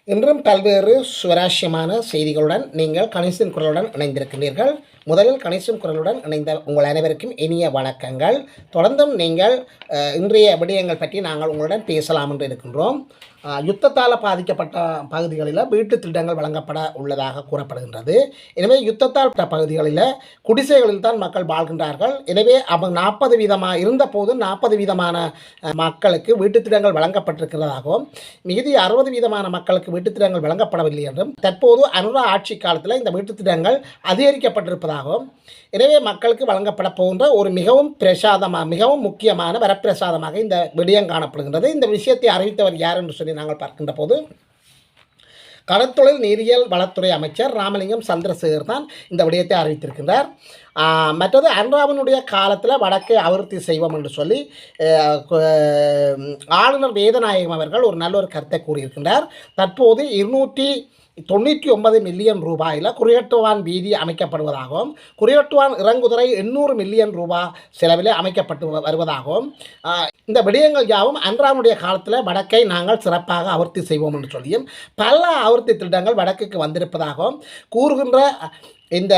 இன்றும் பல்வேறு சுவாரஸ்யமான செய்திகளுடன் நீங்கள் கணேசன் குரலுடன் இணைந்திருக்கிறீர்கள். முதலில் கணேசன் குரலுடன் இணைந்த உங்கள் அனைவருக்கும் இனிய வணக்கங்கள். தொடர்ந்தும் நீங்கள் இன்றைய விடயங்கள் பற்றி நாங்கள் உங்களுடன் பேசலாம் என்று இருக்கின்றோம். யுத்தத்தால் பாதிக்கப்பட்ட பகுதிகளில் வீட்டு திட்டங்கள் வழங்கப்பட உள்ளதாக கூறப்படுகின்றது. எனவே யுத்தத்தால் பகுதிகளில் குடிசைகளில் தான் மக்கள் வாழ்கின்றார்கள். எனவே அவங்க 40% இருந்தபோது 40% மக்களுக்கு வீட்டு திட்டங்கள் வழங்கப்பட்டிருக்கிறதாகவும் மீதி 60% மக்களுக்கு வீட்டு திட்டங்கள் வழங்கப்படவில்லை என்றும் தற்போது அனுரா ஆட்சி காலத்தில் இந்த வீட்டு திட்டங்கள் அதிகரிக்கப்பட்டிருப்பதாகவும் எனவே மக்களுக்கு வழங்கப்பட போகின்ற ஒரு மிகவும் முக்கியமான வரப்பிரசாதமாக இந்த விடயம் காணப்படுகின்றது. இந்த விஷயத்தை அறிவித்தவர் யார் என்று சொல்லி நாங்கள் பார்க்கின்ற போது கடற்தொழில் நீரியல் வளத்துறை அமைச்சர் ராமலிங்கம் சந்திரசேகர் தான் இந்த விடயத்தை அறிவித்திருக்கின்றார். மற்றது அன்றாவினுடைய காலத்தில் வடக்கை அபிவிருத்தி செய்வோம் என்று சொல்லி ஆளுநர் வேதநாயகம் அவர்கள் ஒரு நல்ல ஒரு கருத்தை கூறியிருக்கின்றார். தற்போது 299 மில்லியன் ரூபாயில் குரியட்டுவான் வீதி அமைக்கப்படுவதாகவும் குரியட்டுவான் இறங்குதுறை 800 மில்லியன் ரூபாய் செலவில் அமைக்கப்பட்டு வருவதாகவும் இந்த விடயங்கள் யாவும் அன்றானுடைய காலத்தில் வடக்கை நாங்கள் சிறப்பாக அபிவிருத்தி செய்வோம் என்று சொல்லியும் பல அபிவிருத்தி திட்டங்கள் வடக்குக்கு வந்திருப்பதாகவும் கூறுகின்ற இந்த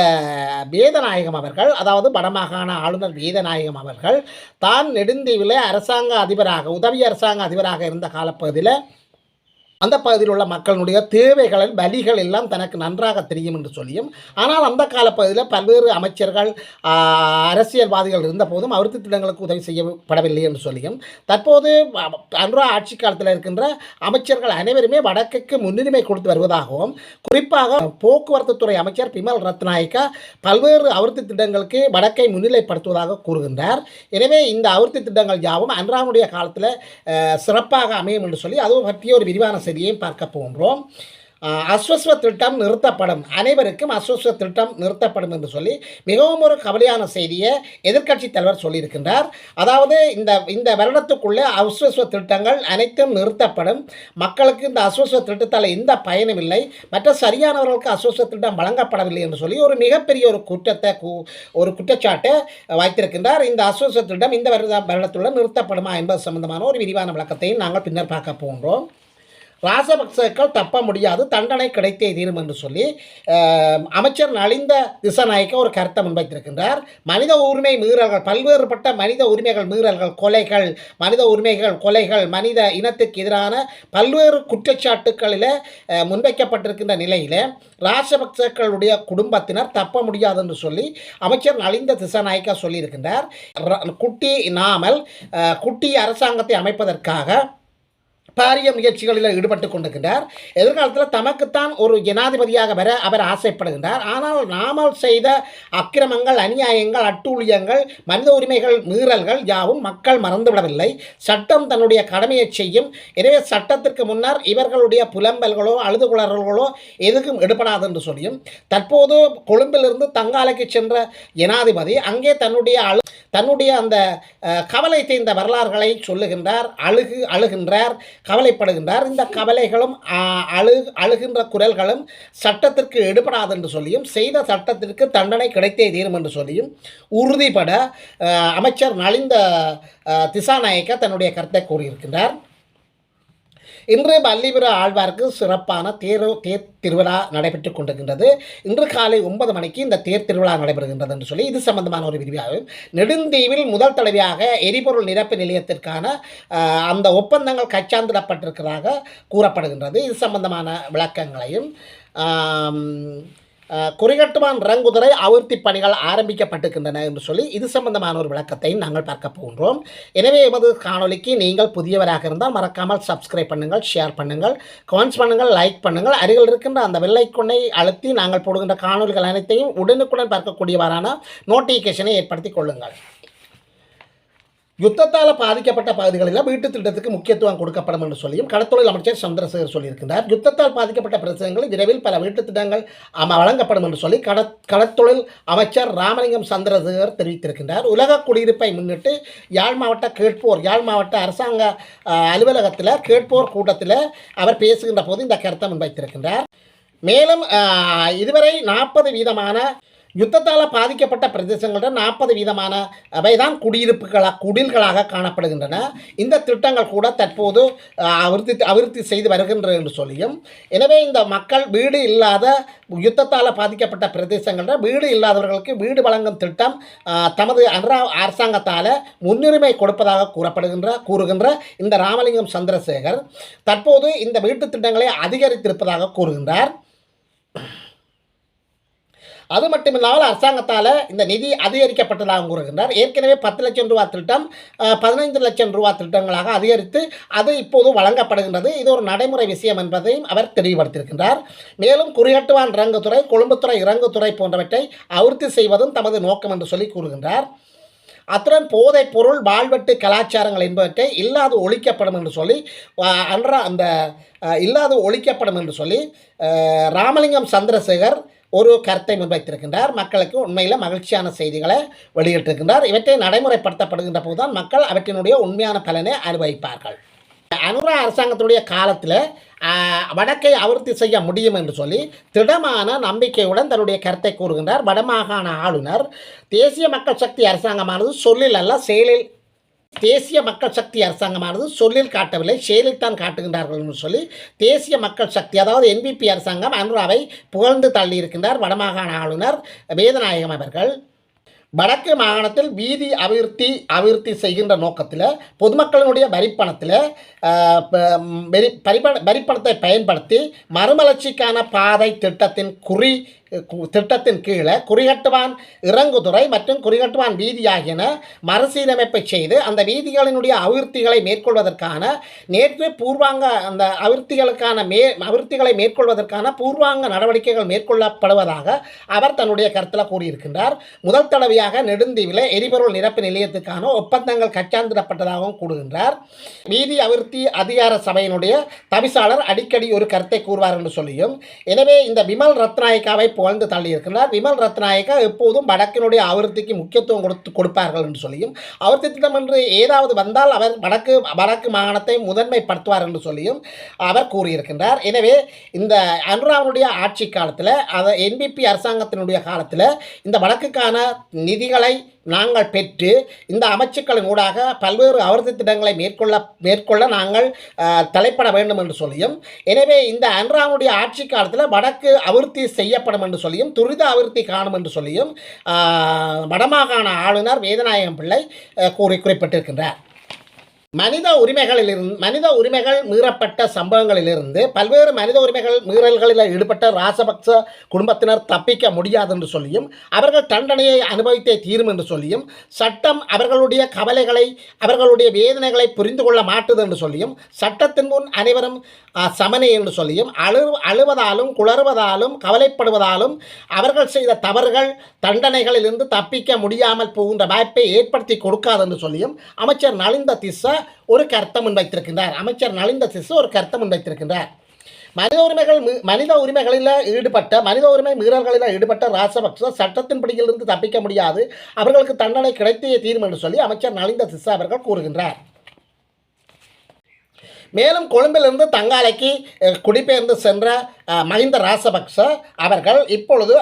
வேதநாயகம் அவர்கள், அதாவது வடமாகாண ஆளுநர் வேதநாயகம் அவர்கள் தான் நெடுந்தீவில் உதவி அரசாங்க அதிபராக இருந்த காலப்பகுதியில் அந்த பகுதியில் உள்ள மக்களுடைய தேவைகள் வலிகள் எல்லாம் தனக்கு நன்றாக தெரியும் என்று சொல்லியும், ஆனால் அந்த காலப்பகுதியில் பல்வேறு அமைச்சர்கள் அரசியல்வாதிகள் இருந்தபோதும் அபிவிருத்தி திட்டங்களுக்கு உதவி செய்யப்படவில்லை என்று சொல்லியும், தற்போது அன்றாட ஆட்சி காலத்தில் இருக்கின்ற அமைச்சர்கள் அனைவருமே வடக்குக்கு முன்னுரிமை கொடுத்து வருவதாகவும், குறிப்பாக போக்குவரத்து துறை அமைச்சர் பிமல் ரத்நாயக்கா பல்வேறு அபிவிருத்தி திட்டங்களுக்கு வடக்கை முன்னிலைப்படுத்துவதாக கூறுகின்றார். எனவே இந்த அபிவிருத்தி திட்டங்கள் யாவும் அன்றானுடைய காலத்தில் சிறப்பாக அமையும் என்று சொல்லி அது பற்றிய ஒரு விரிவான செய்தியை பார்க்க போன்றோம். அஸ்வஸ்வ திட்டம் நிறுத்தப்படும், அனைவருக்கும் அஸ்வஸ்வ திட்டம் நிறுத்தப்படும் என்று சொல்லி மிகவும் ஒரு கவலையான செய்தியை எதிர்க்கட்சி தலைவர் சொல்லியிருக்கின்றார். அதாவது இந்த வருடத்துக்குள்ளே அஸ்வஸ்வ திட்டங்கள் அனைத்தும் நிறுத்தப்படும், மக்களுக்கு இந்த அஸ்வஸ்வ திட்டத்தால் எந்த பயனும் இல்லை, மற்ற சரியானவர்களுக்கு அஸ்வஸ்வ திட்டம் வழங்கப்படவில்லை என்று சொல்லி ஒரு மிகப்பெரிய ஒரு குற்றச்சாட்டை வைத்திருக்கின்றார். இந்த அஸ்வஸ்வ திட்டம் இந்த வருடத்துள்ள நிறுத்தப்படுமா என்பது சம்பந்தமான ஒரு விரிவான விளக்கத்தையும் நாங்கள் பின்னர் பார்க்க போன்றோம். ராசபக்சேக்கள் தப்ப முடியாது, தண்டனை கிடைத்தே தீரும் என்று சொல்லி அமைச்சர் நலிந்த திசாநாயக்க ஒரு கருத்தை முன்வைத்திருக்கின்றார். மனித உரிமை மீறல்கள், பல்வேறுபட்ட மனித உரிமைகள் மீறல்கள், கொலைகள், மனித இனத்துக்கு எதிரான பல்வேறு குற்றச்சாட்டுக்களில் முன்வைக்கப்பட்டிருக்கின்ற நிலையில் ராசபக்சேக்களுடைய குடும்பத்தினர் தப்ப முடியாது என்று சொல்லி அமைச்சர் நலிந்த திசாநாயக்க சொல்லியிருக்கின்றார். குட்டி அரசாங்கத்தை அமைப்பதற்காக பாரிய முயற்சிகளில் ஈடுபட்டு கொண்டிருக்கின்றார். எதிர்காலத்தில் தமக்குத்தான் ஒரு ஜனாதிபதியாக வர அவர் ஆசைப்படுகின்றார். ஆனால் நாமல் செய்த அக்கிரமங்கள், அநியாயங்கள், அட்டூழியங்கள், மனித உரிமைகள் மீறல்கள் யாவும் மக்கள் மறந்துவிடவில்லை. சட்டம் தன்னுடைய கடமையை செய்யும். எனவே சட்டத்திற்கு முன்னர் இவர்களுடைய புலம்பல்களோ அழுதுகுளர்களோ எதுக்கும் எடுபடாது என்று சொல்லியும் தற்போது கொழும்பிலிருந்து தங்காலைக்கு சென்ற ஜனாதிபதி அங்கே தன்னுடைய அந்த கவலை தேர்ந்த வரலாறுகளை சொல்லுகின்றார், அழுகின்றார், கவலைப்படுகின்றார். இந்த கவலைகளும் அழுகின்ற குரல்களும் சட்டத்திற்கு எடுபடாது என்று சொல்லியும் செய்த சட்டத்திற்கு தண்டனை கிடைத்தே தீரும் என்று சொல்லியும் உறுதிப்பட அமைச்சர் நலிந்த திசாநாயக்க தன்னுடைய கருத்தை கூறியிருக்கின்றார். இன்று பல்லிபுர ஆழ்வார்க்கு சிறப்பான தேர் திருவிழா நடைபெற்றுக் கொண்டிருக்கின்றது. இன்று காலை 9 மணிக்கு இந்த தேர் திருவிழா நடைபெறுகின்றது என்று சொல்லி இது சம்பந்தமான ஒரு விரிவாகும். நெடுந்தீவில் முதல் தடவையாக எரிபொருள் நிரப்பு நிலையத்திற்கான அந்த ஒப்பந்தங்கள் கைச்சாந்திடப்பட்டிருக்கிறதாக கூறப்படுகின்றது. இது சம்பந்தமான விளக்கங்களையும் குறிகட்டுவான் ரங்குதுறை அபிவிருத்தி பணிகள் ஆரம்பிக்கப்பட்டிருக்கின்றன என்று சொல்லி இது சம்பந்தமான ஒரு விளக்கத்தையும் நாங்கள் பார்க்க போகின்றோம். எனவே எமது காணொலிக்கு நீங்கள் புதியவராக இருந்தால் மறக்காமல் சப்ஸ்கிரைப் பண்ணுங்கள், ஷேர் பண்ணுங்கள், கமெண்ட்ஸ் பண்ணுங்கள், லைக் பண்ணுங்கள். அருகில் இருக்கின்ற அந்த பெல் ஐகானை அழுத்தி நாங்கள் போடுகின்ற காணொலிகள் அனைத்தையும் உடனுக்குடன் பார்க்கக்கூடியவாறான நோட்டிஃபிகேஷனை ஏற்படுத்திக் கொள்ளுங்கள். யுத்தத்தால் பாதிக்கப்பட்ட பகுதிகளில் வீட்டு திட்டத்துக்கு முக்கியத்துவம் கொடுக்கப்படும் என்று சொல்லியும் கடற்தொழில் அமைச்சர் சந்திரசேகர் சொல்லியிருக்கின்றார். யுத்தத்தால் பாதிக்கப்பட்ட பிரதேசங்களில் விரைவில் பல வீட்டு திட்டங்கள் வழங்கப்படும் என்று சொல்லி கடற்தொழில் அமைச்சர் ராமலிங்கம் சந்திரசேகர் தெரிவித்திருக்கின்றார். உலக குடியிருப்பை முன்னிட்டு யாழ் மாவட்ட அரசாங்க அலுவலகத்தில் கேட்போர் கூட்டத்தில் அவர் பேசுகின்ற போது இந்த கருத்தை முன்வைத்திருக்கின்றார். மேலும் இதுவரை 40% யுத்தத்தால் பாதிக்கப்பட்ட பிரதேசங்களில் 40% அவைதான் குடில்களாக காணப்படுகின்றன. இந்த திட்டங்கள் கூட தற்போது அபிவிருத்தி செய்து வருகின்றன என்று சொல்லியும், எனவே இந்த மக்கள் வீடு இல்லாத யுத்தத்தால் பாதிக்கப்பட்ட பிரதேசங்களில் வீடு இல்லாதவர்களுக்கு வீடு வழங்கும் திட்டம் தமது அரசாங்கத்தால் முன்னுரிமை கொடுப்பதாக கூறுகின்ற இந்த ராமலிங்கம் சந்திரசேகர் தற்போது இந்த வீட்டு திட்டங்களை அதிகரித்திருப்பதாக கூறுகின்றார். அது மட்டுமில்லாமல் அரசாங்கத்தால் இந்த நிதி அதிகரிக்கப்பட்டதாக கூறுகின்றார். ஏற்கனவே 10 லட்சம் ரூபா திட்டம் 15 லட்சம் ரூபா திட்டங்களாக அதிகரித்து அது இப்போது வழங்கப்படுகின்றது. இது ஒரு நடைமுறை விஷயம் என்பதையும் அவர் தெளிவுபடுத்தியிருக்கின்றார். மேலும் குறியட்டுவான் இறங்குதுறை, கொழும்புத்துறை இறங்குதுறை போன்றவற்றை அபிவிருத்தி செய்வதும் தமது நோக்கம் என்று சொல்லி கூறுகின்றார். அத்துடன் போதைப் பொருள், வாழ்வெட்டு கலாச்சாரங்கள் என்பவற்றை இல்லாது ஒழிக்கப்படும் என்று சொல்லி ஒழிக்கப்படும் என்று சொல்லி ராமலிங்கம் சந்திரசேகர் ஒரு கருத்தை முன்வைத்திருக்கின்றார். மக்களுக்கு உண்மையில் மகிழ்ச்சியான செய்திகளை வெளியிட்டிருக்கின்றார். இவற்றை நடைமுறைப்படுத்தப்படுகின்ற போதுதான் மக்கள் அவற்றினுடைய உண்மையான பலனை அனுபவிப்பார்கள். அனுரா அரசாங்கத்துடைய காலத்தில் வடக்கை அபிவிருத்தி செய்ய முடியும் என்று சொல்லி திடமான நம்பிக்கையுடன் தன்னுடைய கருத்தை கூறுகின்றார் வடமாகாண ஆளுநர். தேசிய மக்கள் சக்தி அரசாங்கமானது சொல்லில் அல்ல செயலில் தேசிய மக்கள் சக்தி அரசாங்கமானது சொல்லில் காட்டவில்லை, செயலில் தான் காட்டுகின்றார்கள் என்று சொல்லி தேசிய மக்கள் சக்தி அதாவது NPP அரசாங்கம் அனுராவை புகழ்ந்து தள்ளியிருக்கின்றார் வடமாகாண ஆளுநர் வேதநாயகம் அவர்கள். வடக்கு மாகாணத்தில் வீதி அபிவிருத்தி செய்கின்ற நோக்கத்தில் பொதுமக்களினுடைய வரிப்பணத்தை பயன்படுத்தி மறுமலர்ச்சிக்கான பாதை திட்டத்தின் கீழே குறிகட்டுவான் இறங்குதுறை மற்றும் குறிகட்டுவான் வீதி ஆகியன மறுசீரமைப்பை செய்து அந்த வீதிகளினுடைய அபிவிருத்திகளை மேற்கொள்வதற்கான அந்த அபிவிருத்திகளை மேற்கொள்வதற்கான பூர்வாங்க நடவடிக்கைகள் மேற்கொள்ளப்படுவதாக அவர் தன்னுடைய கருத்தில் கூறியிருக்கின்றார். முதல் தடவையாக நெடுந்தீவில் எரிபொருள் நிரப்பு நிலையத்துக்கான ஒப்பந்தங்கள் கைச்சாந்திடப்பட்டதாகவும் கூறுகின்றார். வீதி அபிவிருத்தி அதிகார சபையினுடைய தவிசாளர் அடிக்கடி ஒரு கருத்தை கூறுவார் என்று சொல்லியும், எனவே இந்த விமல் ரத்நாயக்காவை புகழ்ந்து தள்ளியிருக்கிறார். விமல் ரத்நாயக்கா எப்போதும் வடக்கினுடைய அபிவிருத்திக்கு முக்கியத்துவம் கொடுப்பார்கள் என்று சொல்லியும், அபிவிருத்தி திட்டம் என்று ஏதாவது வந்தால் அவர் வடக்கு மாகாணத்தை முதன்மைப்படுத்துவார் என்று சொல்லியும் அவர் கூறியிருக்கின்றார். எனவே இந்த அனுராவுடைய ஆட்சி காலத்தில் NPP அரசாங்கத்தினுடைய காலத்தில் இந்த வடக்குக்கான நிதிகளை நாங்கள் பெற்று இந்த அமைச்சுக்களின் ஊடாக பல்வேறு அபிவிருத்தி திட்டங்களை மேற்கொள்ள நாங்கள் தலைப்பட வேண்டும் என்று சொல்லியும், எனவே இந்த அன்ராவுடைய ஆட்சி காலத்தில் வடக்கு அபிவிருத்தி செய்யப்படும் என்று சொல்லியும் துரித அபிவிருத்தி காணும் என்று சொல்லியும் வடமாகாண ஆளுநர் வேதநாயகம் பிள்ளை குறிப்பிட்டிருக்கின்றார். மனித உரிமைகள் மீறப்பட்ட சம்பவங்களிலிருந்து பல்வேறு மனித உரிமைகள் மீறல்களில் ஈடுபட்ட ராசபக்ச குடும்பத்தினர் தப்பிக்க முடியாது என்று சொல்லியும் அவர்கள் தண்டனையை அனுபவித்தே தீரும் என்று சொல்லியும் சட்டம் அவர்களுடைய கவலைகளை அவர்களுடைய வேதனைகளை புரிந்து கொள்ள மாட்டுது என்று சொல்லியும் சட்டத்தின் முன் அனைவரும் சமனே என்று சொல்லியும் அழுவதாலும் குளறுவதாலும் கவலைப்படுவதாலும் அவர்கள் செய்த தவறுகள் தண்டனைகளிலிருந்து தப்பிக்க முடியாமல் போகின்ற வாய்ப்பை ஏற்படுத்தி கொடுக்காது என்று சொல்லியும் அமைச்சர் நலிந்த திஸ்ஸ ஒரு கருத்தை முன்வைத்திருக்கின்றார். மனித உரிமை மீறல்களில் ஈடுபட்ட ராசபக்ச சட்டத்தின் பிடியிலிருந்து தப்பிக்க முடியாது, அவர்களுக்கு தண்டனை கிடைத்தே தீரும் என்று சொல்லி அமைச்சர் நலிந்த திஸ்ஸ அவர்கள் கூறுகின்றார். மேலும் கொழும்பிலிருந்து தங்காலைக்கு குடிபெயர்ந்து சென்ற மஹிந்த ராசபக்ச அவர்கள் இப்பொழுது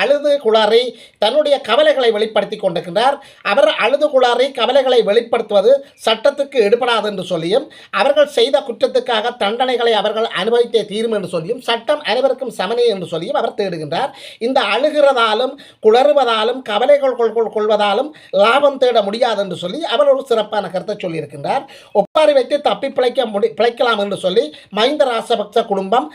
அழுது குளாரி தன்னுடைய கவலைகளை வெளிப்படுத்தி கொண்டிருக்கின்றார். அவர் அழுது குளாரி கவலைகளை வெளிப்படுத்துவது சட்டத்துக்கு எடுபடாது என்று சொல்லியும் அவர்கள் செய்த குற்றத்துக்காக தண்டனைகளை அவர்கள் அனுபவித்தே தீரும் என்று சொல்லியும் சட்டம் அனைவருக்கும் சமனே என்று சொல்லியும் அவர் தேடுகின்றார். இந்த அழுகிறதாலும் குளறுவதாலும் கவலைகள் கொள்வதாலும் லாபம் தேட முடியாது என்று சொல்லி அவர் ஒரு சிறப்பான கருத்தை சொல்லியிருக்கின்றார். ஒப்பாரி வைத்து தப்பி பிழைக்கலாம் என்று சொல்லி மஹிந்த ராசபக்ச குடும்பம்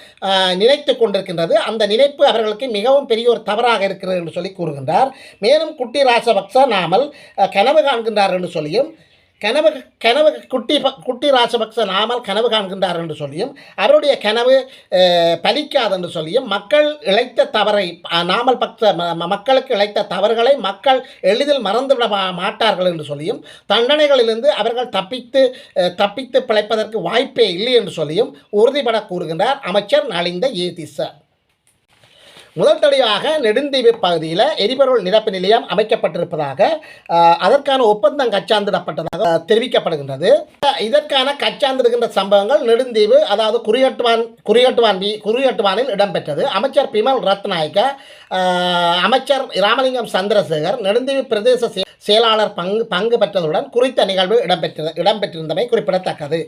நினைத்து கொண்டிருக்கின்றது. அந்த நினைப்பு அவர்களுக்கு மிகவும் பெரிய ஒரு தவறாக இருக்கிறது என்று சொல்லி கூறுகின்றார். மேலும் குட்டி ராசபக்ச நாமல் கனவு காண்கின்றார் என்று சொல்லியும் குட்டி ராசபக்ச நாமல் கனவு காண்கின்றார் என்று சொல்லியும் அவருடைய கனவு பலிக்காது என்று சொல்லியும் மக்களுக்கு இழைத்த தவறுகளை மக்கள் எளிதில் மறந்துவிட மாட்டார்கள் என்று சொல்லியும் தண்டனைகளிலிருந்து அவர்கள் தப்பித்து பிழைப்பதற்கு வாய்ப்பே இல்லை என்று சொல்லியும் உறுதிபட கூறுகின்றார் அமைச்சர் நலிந்த திஸ்ஸ. முதல் தடவையாக நெடுந்தீவு பகுதியில் எரிபொருள் நிரப்பு நிலையம் அமைக்கப்பட்டிருப்பதாக அதற்கான ஒப்பந்தம் கச்சாந்திடப்பட்டதாக தெரிவிக்கப்படுகின்றது. இதற்கான கச்சாந்திடுகின்ற சம்பவங்கள் நெடுந்தீவு, அதாவது குறியட்டுவானில் இடம்பெற்றது. அமைச்சர் பிமல் ரத்நாயக்க, அமைச்சர் ராமலிங்கம் சந்திரசேகர், நெடுந்தீவு பிரதேச செயலாளர் பங்கு பெற்றதுடன் குறித்த நிகழ்வு இடம்பெற்றிருந்தமை குறிப்பிடத்தக்கது.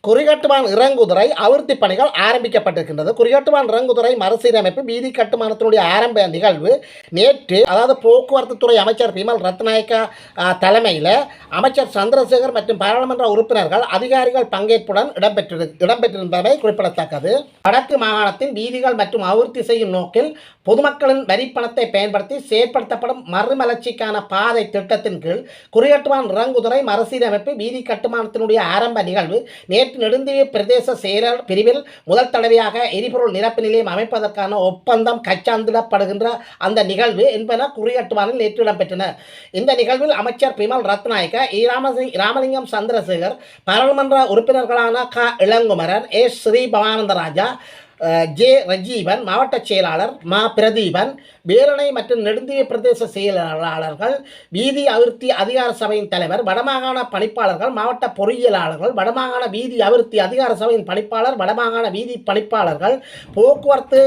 குறிகட்டுவான் இறங்குதுறை அபிவிருத்தி பணிகள் ஆரம்பிக்கப்பட்டிருக்கின்றது. குறிகட்டுவான் இறங்குதுறை மறுசீரமைப்பு வீதி கட்டுமானத்தினுடைய ஆரம்ப நிகழ்வு நேற்று, அதாவது போக்குவரத்து துறை அமைச்சர் பிமல் ரத்நாயக்கா தலைமையில் அமைச்சர் சந்திரசேகர் மற்றும் பாராளுமன்ற உறுப்பினர்கள் அதிகாரிகள் பங்கேற்புடன் இடம்பெற்றிருந்தமை குறிப்பிடத்தக்கது. வடக்கு மாகாணத்தின் வீதிகள் மற்றும் அபிவிருத்தி செய்யும் நோக்கில் பொதுமக்களின் வரிப்பணத்தை பயன்படுத்தி செயற்படுத்தப்படும் மறுமலர்ச்சிக்கான பாதை திட்டத்தின் கீழ் குறிகட்டுவான் இறங்குதுறை மறுசீரமைப்பு வீதி கட்டுமானத்தினுடைய ஆரம்ப நிகழ்வு நேற்று நெடுந்தீவு பிரதேச செயலர் பிரிவில் முதல் தடவையாக எரிபொருள் நிரப்பு நிலையம் அமைப்பதற்கான ஒப்பந்தம் கைச்சாந்திடப்படுகின்ற அந்த நிகழ்வு என்பன குறிகட்டுவானில் நேற்று இடம்பெற்றன. இந்த நிகழ்வில் அமைச்சர் பிமல் ரத்நாயக்க, ராமலிங்கம் சந்திரசேகர், பாராளுமன்ற உறுப்பினர்களான க இளங்குமரன், எஸ் ஸ்ரீ பவானந்தராஜா, ஜே ரஜீவன், மாவட்ட செயலாளர் மா பிரதீபன், வேலணை மற்றும் நெடுந்தீவு பிரதேச செயலாளர்கள், வீதி அபிவிருத்தி அதிகார சபையின் தலைவர், வடமாகாண பணிப்பாளர்கள், மாவட்ட பொறியியலாளர்கள், வடமாகாண வீதி அபிவிருத்தி அதிகார சபையின் பணிப்பாளர், வடமாகாண வீதி பணிப்பாளர்கள், போக்குவரத்து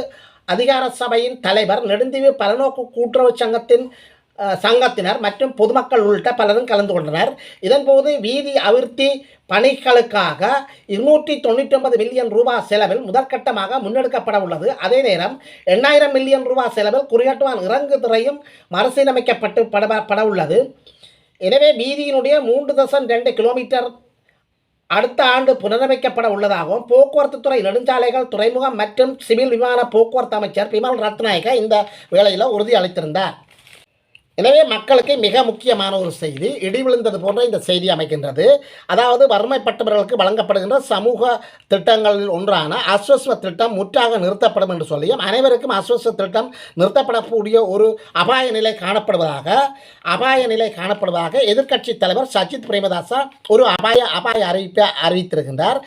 அதிகார சபையின் தலைவர், நெடுந்தீவு பலநோக்கு கூட்டுறவு சங்கத்தினர் மற்றும் பொதுமக்கள் உள்ளிட்ட பலரும் கலந்து கொண்டனர். இதன்போது வீதி அபிவிருத்தி பணிகளுக்காக 299 மில்லியன் ரூபாய் செலவில் முதற்கட்டமாக முன்னெடுக்கப்பட உள்ளது. அதே நேரம் 8000 மில்லியன் ரூபாய் செலவில் குறிகட்டுவான் இறங்குதுறையும் மறுசீரமைக்கப்பட உள்ளது. எனவே வீதியினுடைய 3.2 கிலோமீட்டர் அடுத்த ஆண்டு புனரமைக்கப்பட உள்ளதாகவும் போக்குவரத்து துறை, நெடுஞ்சாலைகள், துறைமுகம் மற்றும் சிவில் விமான போக்குவரத்து அமைச்சர் பிமல் ரத்நாயக்க இந்த வேளையில் உறுதி அளித்திருந்தார். எனவே மக்களுக்கு மிக முக்கியமான ஒரு செய்தி, இடி விழுந்தது போன்ற இந்த செய்தி அமைக்கின்றது. அதாவது வறுமைப்பட்டவர்களுக்கு வழங்கப்படுகின்ற சமூக திட்டங்களில் ஒன்றான அஸ்வஸ்வ திட்டம் முற்றாக நிறுத்தப்படும் என்று சொல்லியும், அனைவருக்கும் அஸ்வஸ்வ திட்டம் நிறுத்தப்படக்கூடிய ஒரு அபாய நிலை காணப்படுவதாக எதிர்க்கட்சி தலைவர் சஜித் பிரேமதாசா ஒரு அபாய அறிவிப்பை அறிவித்திருக்கின்றார்.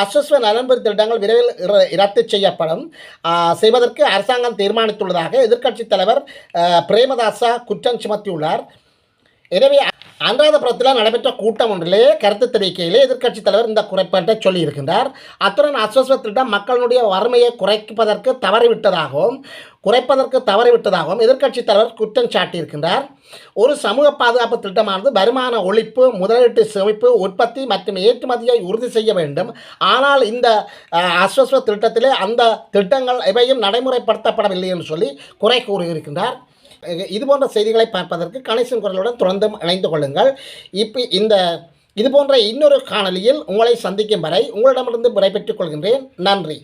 அஸ்வஸ்வ நலன்புரி திட்டங்கள் விரைவில் ரத்து செய்வதற்கு அரசாங்கம் தீர்மானித்துள்ளதாக எதிர்க்கட்சி தலைவர் பிரேமதாசா குற்றம் சுமத்தியுள்ளார். எனவே அனுராதபுரத்தில் நடைபெற்ற கூட்டம் ஒன்றிலே கருத்து தெரிவிக்கையிலே எதிர்க்கட்சித் தலைவர் இந்த குறைபாட்டை சொல்லியிருக்கின்றார். அத்துடன் அஸ்வஸ்வ திட்டம் மக்களுடைய வறுமையை குறைப்பதற்கு தவறிவிட்டதாகவும் எதிர்க்கட்சித் தலைவர் குற்றம் சாட்டியிருக்கின்றார். ஒரு சமூக பாதுகாப்பு திட்டமானது வருமான ஒழிப்பு, முதலீட்டு சேமிப்பு, உற்பத்தி மற்றும் ஏற்றுமதியை உறுதி செய்ய வேண்டும். ஆனால் இந்த அஸ்வஸ்வ திட்டத்திலே அந்த திட்டங்கள் எவையும் நடைமுறைப்படுத்தப்படவில்லை என்று சொல்லி குறை கூறியிருக்கின்றார். இதுபோன்ற செய்திகளை பார்ப்பதற்கு கணேசன் குரலுடன் தொடர்ந்து இணைந்து கொள்ளுங்கள். இதுபோன்ற இன்னொரு காணொலியில் உங்களை சந்திக்கும் வரை உங்களிடமிருந்து விடைபெற்றுக் கொள்கின்றேன். நன்றி.